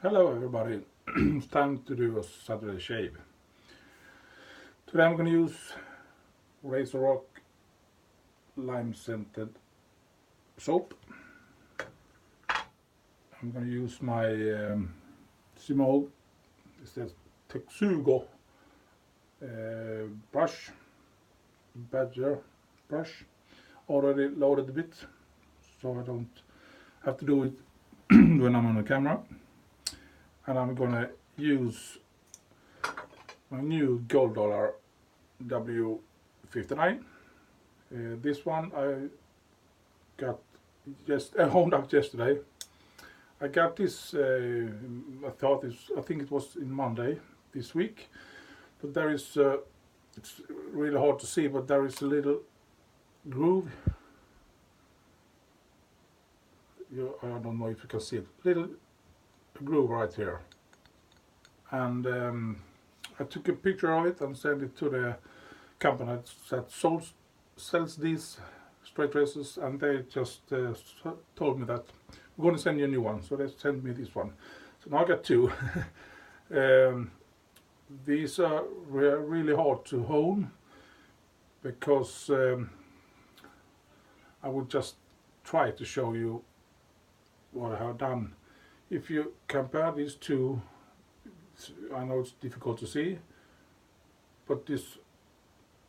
Hello everybody, it's time to do a Saturday shave. Today I'm going to use Razorock Lime scented soap. I'm going to use my Semogue, it says Semogue badger brush, already loaded a bit so I don't have to do it when I'm on the camera. And I'm gonna use my new gold dollar W59. This one I got honed up yesterday. I got this. I think it was in Monday this week. But there is. It's really hard to see, but there is a little groove. I don't know if you can see it. Little groove right here, and I took a picture of it and sent it to the company that sells these straight razors, and they just told me that we're going to send you a new one, so they sent me this one. So now I got two. These are really hard to hone because I will just try to show you what I have done. If you compare these two, I know it's difficult to see, but this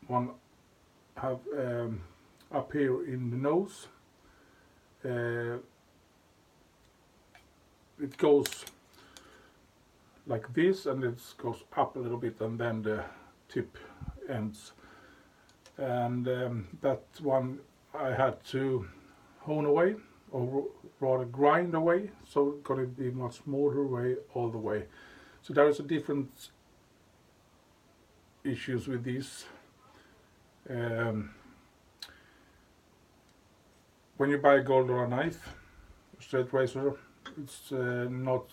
one have up here in the nose, it goes like this, and it goes up a little bit, and then the tip ends. And that one I had to hone away, or rather grind away, so it's going to be much smoother way all the way. So there is a different issues with these. When you buy a gold or a knife, straight razor, it's not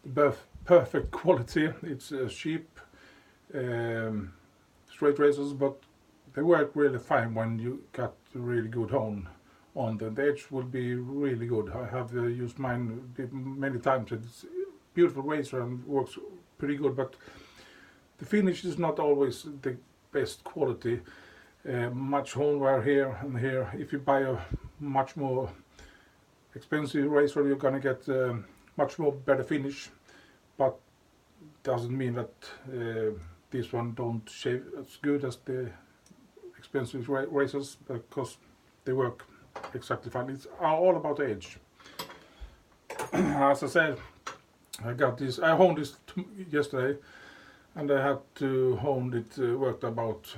the perfect quality. It's cheap straight razors, but they work really fine when you got really good hone on them. The edge will be really good. I have used mine many times. It's a beautiful razor and works pretty good, but the finish is not always the best quality. Much hone wear here and here. If you buy a much more expensive razor, you're gonna get much more better finish, but doesn't mean that this one don't shave as good as the expensive razors, because they work exactly fine. It's all about the edge. As I said, I got this. I honed this yesterday, and I had to hone it. Worked about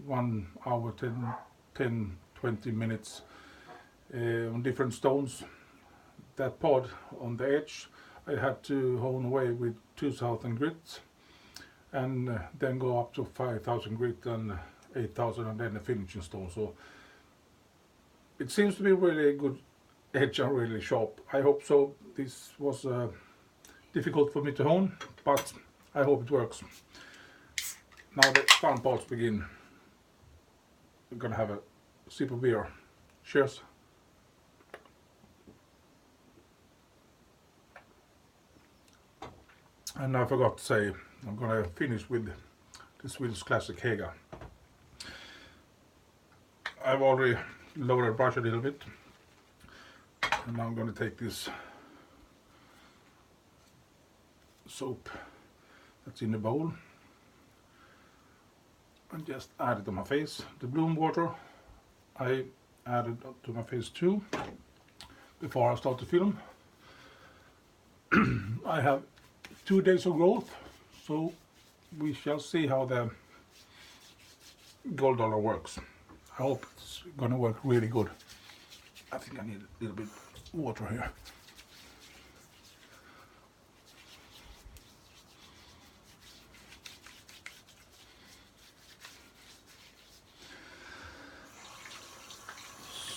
1 hour, 10-20 minutes on different stones. That part on the edge, I had to hone away with 2,000 grit, and then go up to 5,000 grit and 8,000, and then the finishing stone. So it seems to be really good edge and really sharp. I hope so. This was difficult for me to hone, but I hope it works. Now the fun parts begin. We're gonna have a sip of beer. Cheers. And I forgot to say, I'm gonna finish with the Swedish classic HEGA. I've already lowered the brush a little bit, and now I'm going to take this soap that's in the bowl and just add it to my face. The bloom water I added to my face too before I start the film. I have 2 days of growth, so we shall see how the gold dollar works. I hope it's gonna work really good. I think I need a little bit of water here.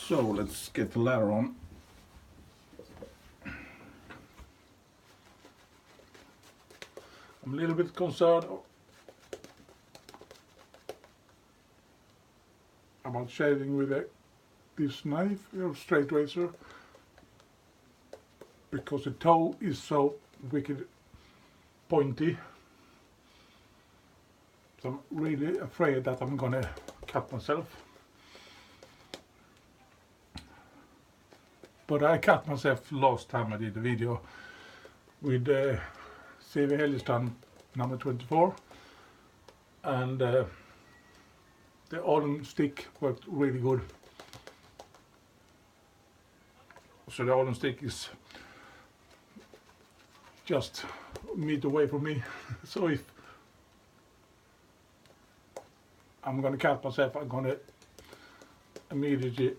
So let's get the ladder on. I'm a little bit concerned about shaving with this knife, straight razor. because the toe is so wicked pointy. So I'm really afraid that I'm gonna cut myself. But I cut myself last time I did a video with CV Helgestrand number 24, and the Allen stick worked really good. So the Allen stick is just a meter away from me. So if I'm gonna cut myself, I'm gonna immediately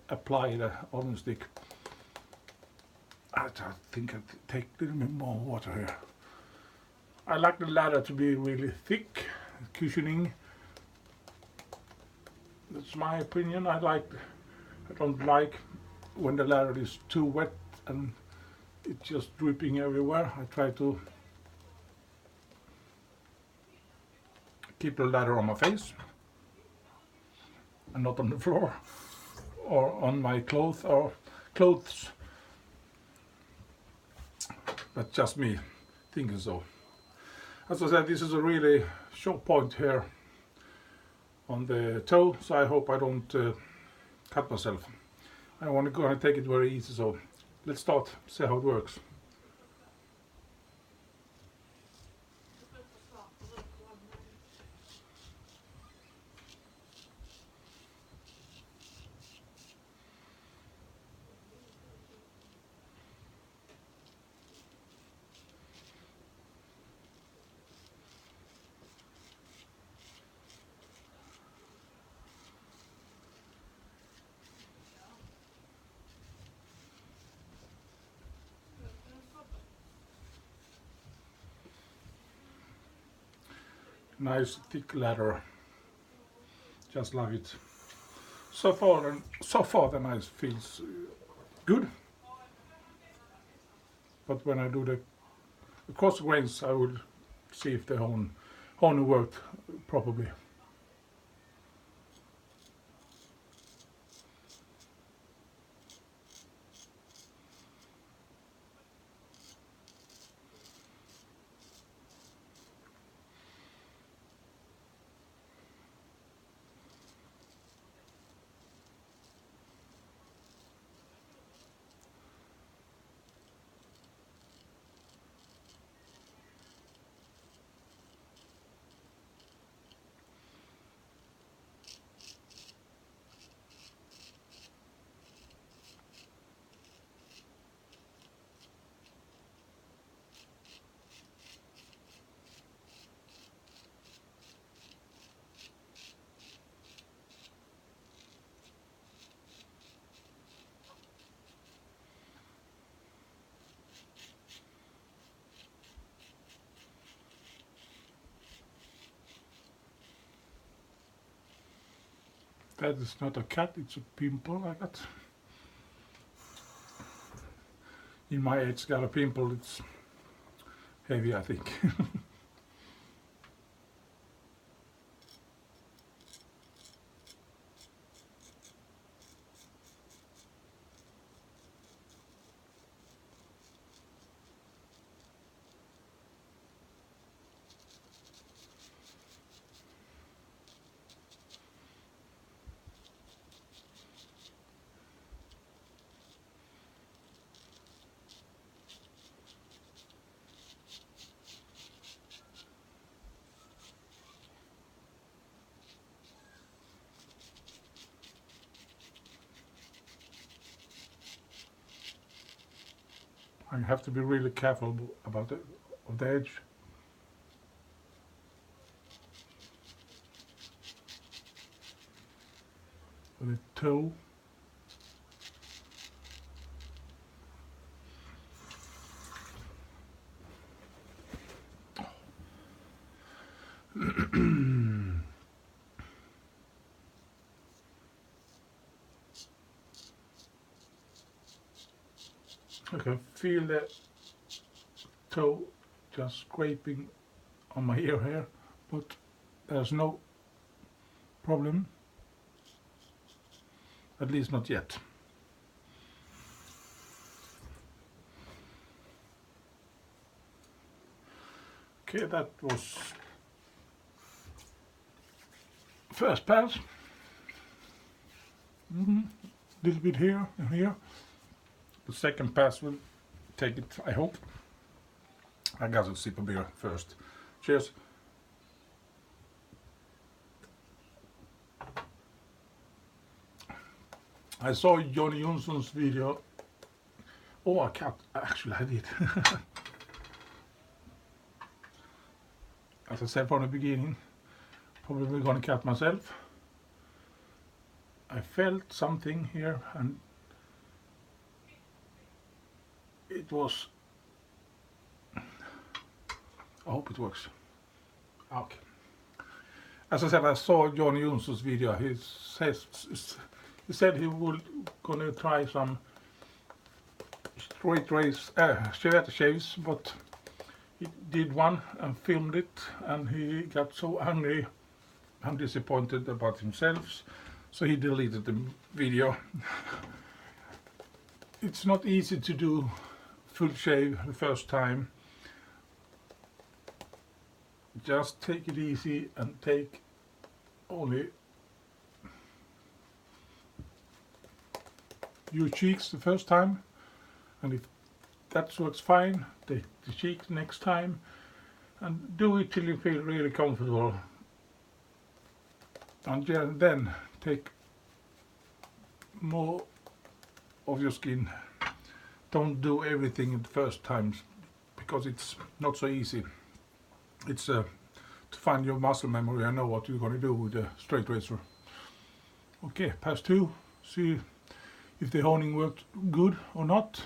apply the Allen stick. I think I take a little bit more water here. I like the ladder to be really thick, cushioning. That's my opinion. I don't like when the ladder is too wet and it's just dripping everywhere. I try to keep the ladder on my face and not on the floor or on my clothes. That's just me thinking so. As I said, this is a really short point here on the toe, so I hope I don't cut myself. I want to go and take it very easy, so let's start, see how it works. Nice thick ladder, just like it. So far the knife feels good, but when I do the cross grains, I will see if the hone worked properly. That is not a cut, it's a pimple I got. In my age, got a pimple, it's heavy, I think. I have to be really careful about the edge. For the toe. I can feel the toe just scraping on my ear here, but there's no problem, at least not yet. Okay, that was first pass. Little bit here and here. The second pass will take it, I hope. I got a sip of beer first. Cheers. I saw Johnny Jonsson's video. Oh, I cut. Actually, I did. As I said from the beginning, probably gonna cut myself. I felt something here and it was, I hope it works. Okay. As I said, I saw Johnny Jonsson's video. He said he would gonna try some straight race Chevette shaves, but he did one and filmed it, and he got so angry and disappointed about himself, so he deleted the video. It's not easy to do full shave the first time. Just take it easy and take only your cheeks the first time, and if that works fine, take the cheeks next time and do it till you feel really comfortable, and then take more of your skin. Don't do everything at the first time because it's not so easy. It's to find your muscle memory and know what you're going to do with the straight razor. Okay, pass 2. See if the honing worked good or not.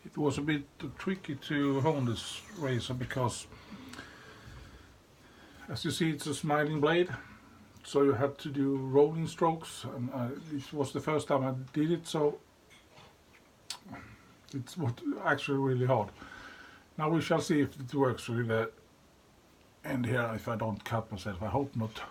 It was a bit tricky to hone this razor because, as you see, it's a smiling blade, so you had to do rolling strokes, and this was the first time I did it, so it's actually really hard. Now we shall see if it works with the end here, if I don't cut myself. I hope not.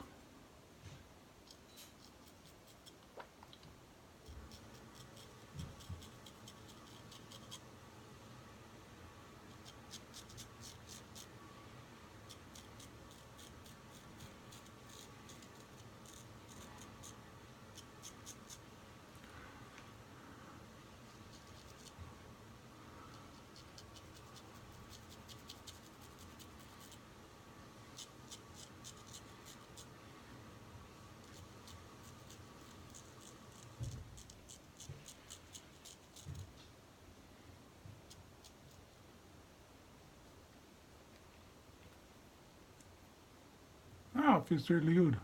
Ah, it feels really good.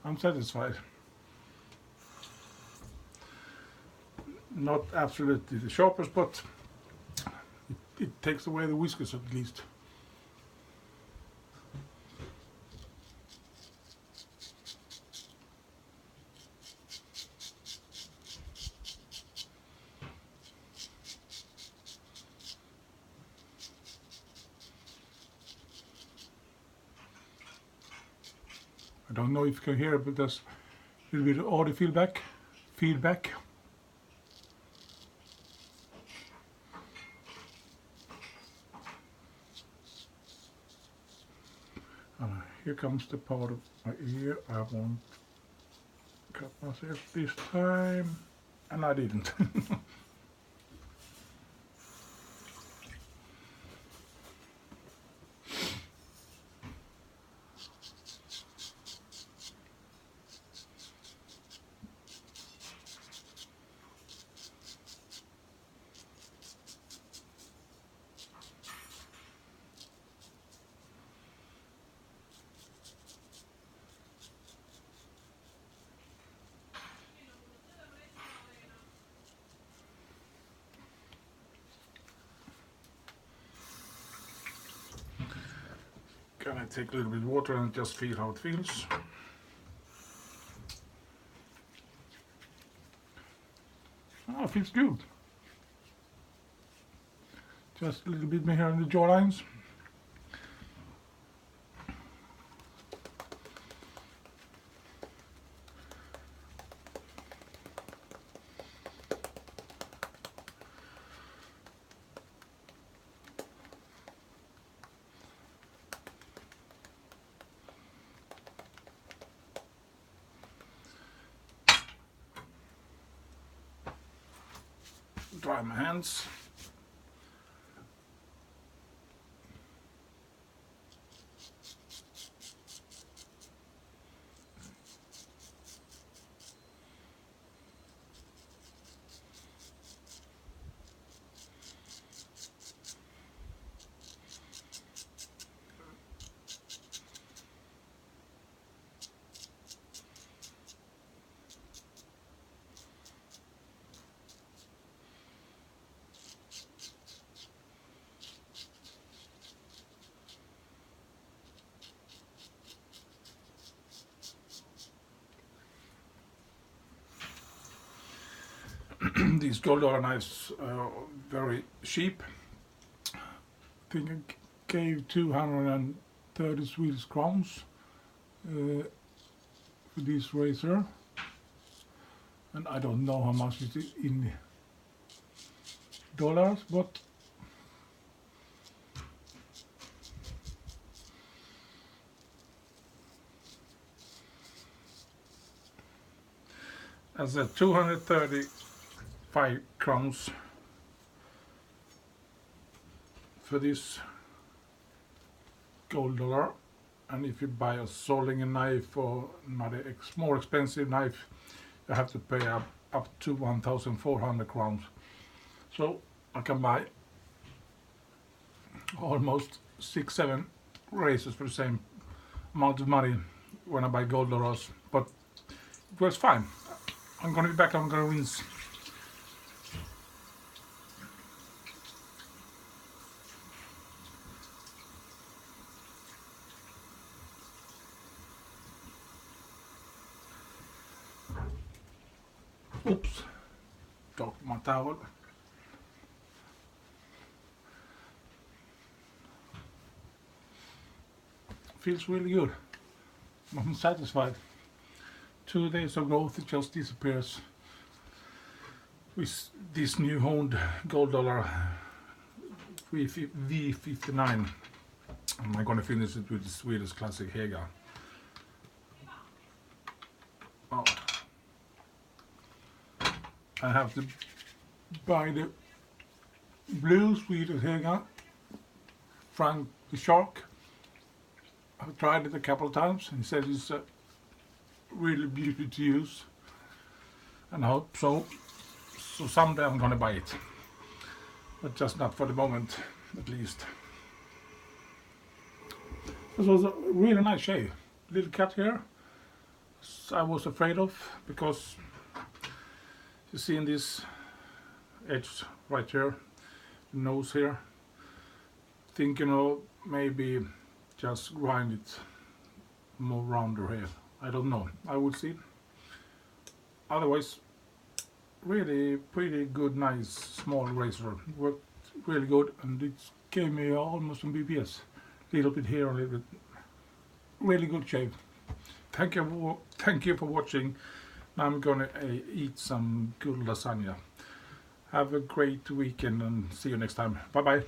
I'm satisfied. Not absolutely the sharpest, but it takes away the whiskers at least. I don't know if you can hear it, but there's a little bit of audio feedback. Here comes the part of my ear. I won't cut myself this time, and I didn't. Gonna take a little bit of water and just feel how it feels. Oh, it feels good. Just a little bit here in the jaw lines. Dry my hands. These gold dollar knives are very cheap. I think I gave 230 Swedish crowns for this razor, and I don't know how much it is in dollars, but as a 235 crowns for this gold dollar, and if you buy a soldering knife or another more expensive knife, you have to pay up to 1,400 crowns. So I can buy almost 6-7 razors for the same amount of money when I buy gold dollars, but it works fine. I'm gonna be back. I'm gonna rinse. Oops, dropped my towel. Feels really good. I'm satisfied. 2 days of growth, it just disappears with this new honed gold dollar W59. I'm gonna finish it with the Swedish classic HEGA. Oh. I have to buy the blue Swedish HEGA, Frank the Shark. I've tried it a couple of times and he said it's really beautiful to use, and I hope so someday I'm gonna buy it, but just not for the moment at least. This was a really nice shave. Little cut here I was afraid of, because you see in this edge right here, nose here, think, you know, maybe just grind it more rounder here. I don't know, I will see. Otherwise, really pretty good, nice small razor. Worked really good, and it gave me almost some BPS. Little bit here, a little bit. Really good shave. Thank you for watching. Now I'm gonna eat some good lasagna. Have a great weekend and see you next time. Bye bye.